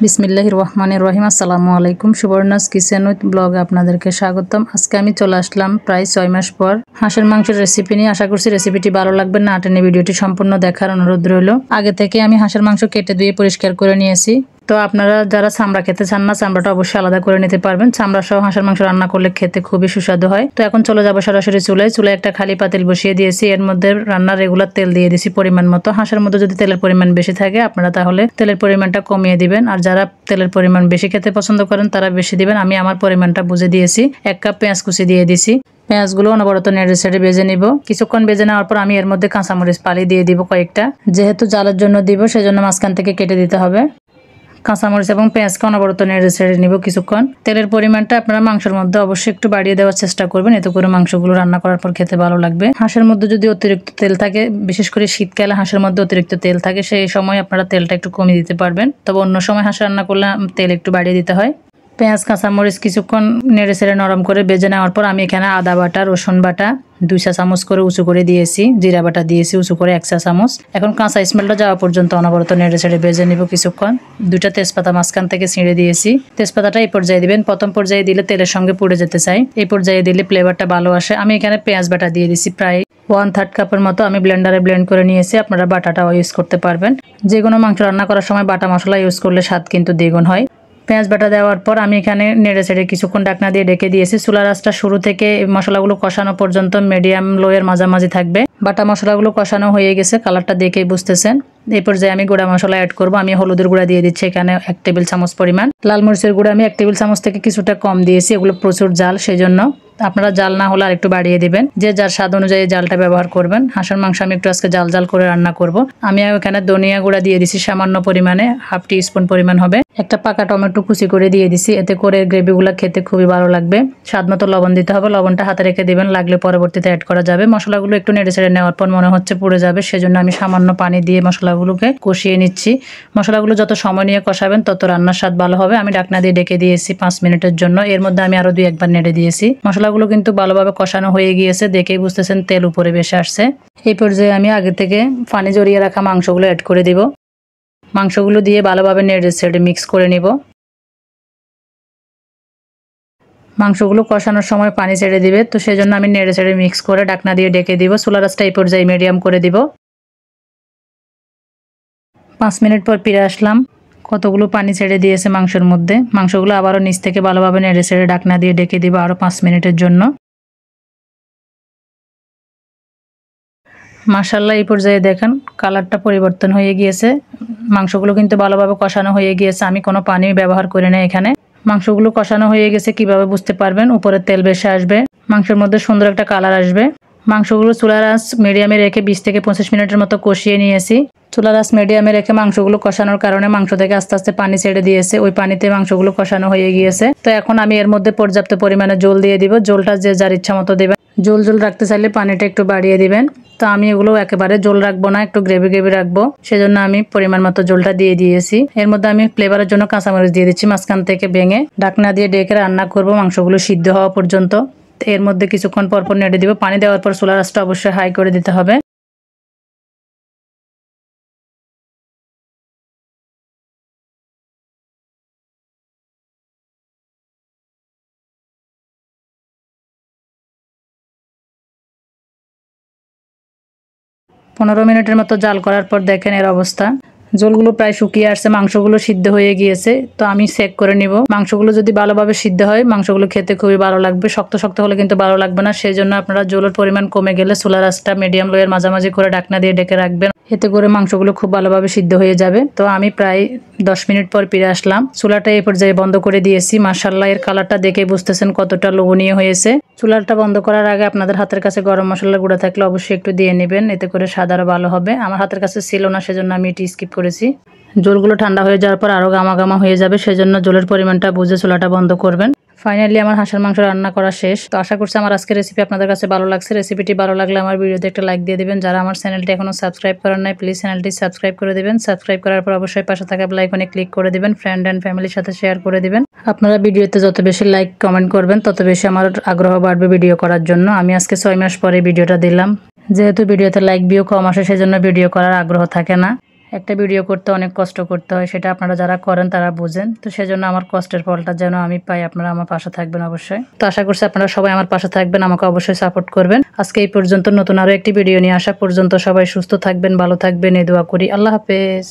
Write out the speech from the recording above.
বিসমিল্লাহির রহমানির রহিম। আসসালামু আলাইকুম। সুবর্ণাস কিচেন উইথ ব্লগে আপনাদেরকে স্বাগতম। আজকে আমি চলে আসলাম প্রায় 6 মাস পর হাঁসের মাংসের রেসিপি নিয়ে। আশা করছি রেসিপিটি ভালো লাগবে, না টেনে ভিডিওটি সম্পূর্ণ দেখার অনুরোধ রইল। আগে থেকে আমি হাঁসের মাংস কেটে ধুয়ে পরিষ্কার করে নিয়েছি। তো আপনারা যারা চামড়া খেতে চান না, চামড়াটা অবশ্যই আলাদা করে নিতে পারবেন। চামড়া সহ হাঁসের মাংস রান্না করলে খেতে খুবই সুস্বাদু হয়। তো এখন চলে যাবো সরাসরি চুলায় একটা খালি পাতিল বসিয়ে দিয়েছি। এর মধ্যে রান্নার রেগুলার তেল দিয়ে দিয়েছি পরিমাণ মতো। হাঁসের মধ্যে যদি তেলের পরিমাণ বেশি থাকে আপনারা তাহলে তেলের পরিমাণটা কমিয়ে দিবেন, আর যারা তেলের পরিমাণ বেশি খেতে পছন্দ করেন তারা বেশি দিবেন। আমি আমার পরিমাণটা বুঝে দিয়েছি। 1 কাপ পেঁয়াজ কুচি দিয়ে দিছি। পেঁয়াজগুলো অনবরত নেড়ে ছেড়ে ভেজে নিব। কিছুক্ষণ ভেজে নেওয়ার পর আমি এর মধ্যে কাঁচামরিচ ফালি দিয়ে দিব কয়েকটা। যেহেতু জালের জন্য দিব সেজন্য মাঝখান থেকে কেটে দিতে হবে। কাঁচামরিচ এবং পেঁয়াজকে অনবরত নেড়ে ছেড়ে নিব কিছুক্ষণ। তেলের পরিমাণটা আপনারা মাংসের মধ্যে অবশ্যই একটু বাড়িয়ে দেওয়ার চেষ্টা করবেন, এতে করে মাংসগুলো রান্না করার পর খেতে ভালো লাগবে। হাঁসের মধ্যে যদি অতিরিক্ত তেল থাকে, বিশেষ করে শীতকালে হাঁসের মধ্যে অতিরিক্ত তেল থাকে, সেই সময় আপনারা তেলটা একটু কমিয়ে দিতে পারবেন। তবে অন্য সময় হাঁস রান্না করলে তেল একটু বাড়িয়ে দিতে হয়। পেঁয়াজ কাঁচামরিচ কিছুক্ষণ নেড়ে ছেড়ে নরম করে ভেজে নেওয়ার পর আমি এখানে আদা বাটা, রসুন বাটা 2 চা চামচ করে উঁচু করে দিয়েছি, জিরা বাটা দিয়েছি উঁচু করে 1 চা চামচ। এখন কাঁচা স্মেলটা যাওয়া পর্যন্ত অনবরত নেড়ে ছেড়ে ভেজে নিব কিছুক্ষণ। 2টা তেজপাতা মাঝখান থেকে ছিঁড়ে দিয়েছি। তেজপাতাটা এই পর্যায়ে দিবেন। প্রথম পর্যায়ে দিলে তেলের সঙ্গে পুড়ে যেতে চাই, এই পর্যায়ে দিলে ফ্লেভারটা ভালো আসে। আমি এখানে পেঁয়াজ বাটা দিয়ে দিছি প্রায় 1/3 কাপের মতো। আমি ব্লেন্ডারে ব্লেন্ড করে নিয়েছি। আপনারা বাটাটাও ইউজ করতে পারবেন। যে কোনো মাংস রান্না করার সময় বাটা মশলা ইউজ করলে স্বাদ কিন্তু দ্বিগুণ হয়। পেঁয়াজ বাটা দেওয়ার পর আমি এখানে নেড়ে ছেড়ে কিছুক্ষণ ঢাকনা দিয়ে ঢেকে দিয়েছি। চুলার আঁচটা শুরু থেকে মশলাগুলো কষানো পর্যন্ত মিডিয়াম লোয়ের মাঝামাঝি থাকবে। বাটা মশলাগুলো কষানো হয়ে গেছে, কালারটা দেখেই বুঝতেছেন। এই পর্যায়ে আমি গুঁড়া মশলা অ্যাড করব। আমি হলুদের গুঁড়া দিয়ে দিচ্ছি এখানে 1 টেবিল চামচ পরিমাণ। লাল মরিচের গুঁড়া আমি 1 টেবিল চামচ থেকে কিছুটা কম দিয়েছি, এগুলো প্রচুর জাল, সেজন্য আপনারা জাল না হলে আরেকটু বাড়িয়ে দিবেন। যে যার স্বাদ অনুযায়ী জালটা ব্যবহার করবেন। হাঁসের মাংস আমি একটু আজকে জাল জাল করে রান্না করব। আমি এখানে ধনিয়া গুঁড়া দিয়ে দিছি সামান্য পরিমাণে, 1/2 টিস্পুন পরিমাণ হবে। একটা পাকা টমেটো কুচি করে দিয়ে দিছি, এতে করে গ্রেভিগুলো খেতে খুবই ভালো লাগবে। স্বাদ মতো লবণ দিতে হবে, লবণটা হাতে রেখে দিবেন, লাগলে পরবর্তীতে অ্যাড করা যাবে। মশলাগুলো একটু নেড়ে ছেড়ে নেওয়ার পর মনে হচ্ছে পুড়ে যাবে, সেজন্য আমি সামান্য পানি দিয়ে মশলাগুলোকে কষিয়ে নিচ্ছি। মশলাগুলো যত সময় নিয়ে কষাবেন তত রান্নার স্বাদ ভালো হবে। আমি ঢাকনা দিয়ে ঢেকে দিয়েছি 5 মিনিটের জন্য। এর মধ্যে আমি আরো 2-1 বার নেড়ে দিয়েছি। মশলাগুলো কিন্তু ভালোভাবে কষানো হয়ে গিয়েছে, দেখেই বুঝতেছেন তেল উপরে ভেসে আসছে। এই পর্যায়ে আমি আগে থেকে পানি জড়িয়ে রাখা মাংসগুলো অ্যাড করে দিব। মাংসগুলো দিয়ে ভালোভাবে নেড়ে ছেড়ে মিক্স করে নিব। মাংসগুলো কষানোর সময় পানি ছেড়ে দিবে, তো সেজন্য আমি নেড়ে ছেড়ে মিক্স করে ঢাকনা দিয়ে ঢেকে দিব। চুলার আঁচটা এই পর্যায়ে মিডিয়াম করে দিব। 5 মিনিট পর ফিরে আসলাম। কতগুলো পানি ছেড়ে দিয়েছে মাংসের মধ্যে। মাংসগুলো আবারও নিচ থেকে ভালোভাবে নেড়ে ছেড়ে ঢাকনা দিয়ে ঢেকে দিব আরও 5 মিনিটের জন্য। মাশাআল্লাহ, এই পর্যায়ে দেখেন কালারটা পরিবর্তন হয়ে গিয়েছে। মাংসগুলো কিন্তু ভালোভাবে কষানো হয়ে গিয়েছে, আমি কোনো পানি ব্যবহার করি না এখানে। মাংসগুলো কষানো হয়ে গেছে কিভাবে বুঝতে পারবেন? উপরে তেল ভেসে আসবে, মাংসের মধ্যে সুন্দর একটা কালার আসবে। মাংসগুলো চুলার আঁচ মিডিয়ামে রেখে 20 থেকে 25 মিনিটের মতো কষিয়ে নিয়েছি। চুলার আঁচ মিডিয়ামে রেখে মাংসগুলো কষানোর কারণে মাংস থেকে আস্তে আস্তে পানি ছেড়ে দিয়েছে, ওই পানিতে মাংসগুলো কষানো হয়ে গিয়েছে। তো এখন আমি এর মধ্যে পর্যাপ্ত পরিমাণে জল দিয়ে দিব। জলটা যে যার ইচ্ছা মতো দেবেন। জল রাখতে চাইলে পানিটা একটু বাড়িয়ে দিবেন। তো আমি এগুলো একেবারে জল রাখবো না, একটু গ্রেভি গ্রেভি রাখবো, সেজন্য আমি পরিমাণ মতো জলটা দিয়ে দিয়েছি। এর মধ্যে আমি ফ্লেভারের জন্য কাঁচামরিচ দিয়ে দিচ্ছি মাঝখান থেকে ভেঙে। ঢাকনা দিয়ে ঢেকে রান্না করব মাংসগুলো সিদ্ধ হওয়া পর্যন্ত। এর মধ্যে কিছুক্ষণ পরপর নেড়ে দিব। পানি দেওয়ার পর চুলার আঁচটা অবশ্যই হাই করে দিতে হবে। পনেরো মিনিটের মতো জাল করার পর দেখেন এর অবস্থা। ঝোলগুলো প্রায় শুকিয়ে আসছে, মাংসগুলো সিদ্ধ হয়ে গিয়েছে। তো আমি চেক করে নিব। মাংসগুলো যদি ভালোভাবে সিদ্ধ হয় মাংসগুলো খেতে খুবই ভালো লাগবে। শক্ত শক্ত হলে কিন্তু ভালো লাগবে না, সেই জন্য আপনারা ঝোলের পরিমাণ কমে গেলে চুলার আঁচটা মিডিয়াম লোয়ের মাঝামাঝি করে ঢাকনা দিয়ে ঢেকে রাখবেন, এতে করে মাংসগুলো খুব ভালোভাবে সিদ্ধ হয়ে যাবে। তো আমি প্রায় 10 মিনিট পর ফিরে আসলাম। চুলাটা এই পর্যায়ে বন্ধ করে দিয়েছি। মাশাআল্লাহ, এর কালারটা দেখে বুঝতেছেন কতটা লোভনীয় হয়েছে। চুলাটা বন্ধ করার আগে আপনাদের হাতের কাছে গরম মশলার গুঁড়া থাকলে অবশ্যই একটু দিয়ে নেবেন, এতে করে স্বাদ আরও ভালো হবে। আমার হাতের কাছে ছিল না, সেজন্য আমি এটি স্কিপ করেছি। ঝোলগুলো ঠান্ডা হয়ে যাওয়ার পর আরও গামা গামা হয়ে যাবে, সেজন্য ঝোলের পরিমাণটা বুঝে চুলাটা বন্ধ করবেন। ফাইনালি আমার হাঁসের মাংস রান্না করা শেষ। তো আশা করছি আমার আজকের রেসিপি আপনাদের কাছে ভালো লাগছে। রেসিপিটি ভালো লাগলে আমার ভিডিওতে একটা লাইক দিয়ে দিবেন। যারা আমার চ্যানেলটি এখনো সাবস্ক্রাইব করেন নাই প্লিজ চ্যানেলটি সাবস্ক্রাইব করে দিবেন। সাবস্ক্রাইব করার পর অবশ্যই পাশে থাকা বেল আইকনে ক্লিক করে দিবেন। ফ্রেন্ড এন্ড ফ্যামিলির সাথে শেয়ার করে দিবেন। আপনারা ভিডিওতে যত বেশি লাইক কমেন্ট করবেন তত বেশি আমার আগ্রহ বাড়বে ভিডিও করার জন্য। আমি আজকে 6 মাস পরে ভিডিওটা দিলাম। যেহেতু ভিডিওতে লাইক ভিউ কম আসে সেজন্য ভিডিও করার আগ্রহ থাকে না। একটা ভিডিও করতে অনেক কষ্ট করতে হয়, সেটা আপনারা যারা করেন তারা বুঝেন। তো সেজন্য আমার কষ্টের ফলটা যেন আমি পাই, আপনারা আমার পাশে থাকবেন অবশ্যই। তো আশা করছি আপনারা সবাই আমার পাশে থাকবেন, আমাকে অবশ্যই সাপোর্ট করবেন। আজকে এই পর্যন্ত, নতুন আরো একটি ভিডিও নিয়ে আসা পর্যন্ত সবাই সুস্থ থাকবেন, ভালো থাকবেন, এই দোয়া করি। আল্লাহ হাফেজ।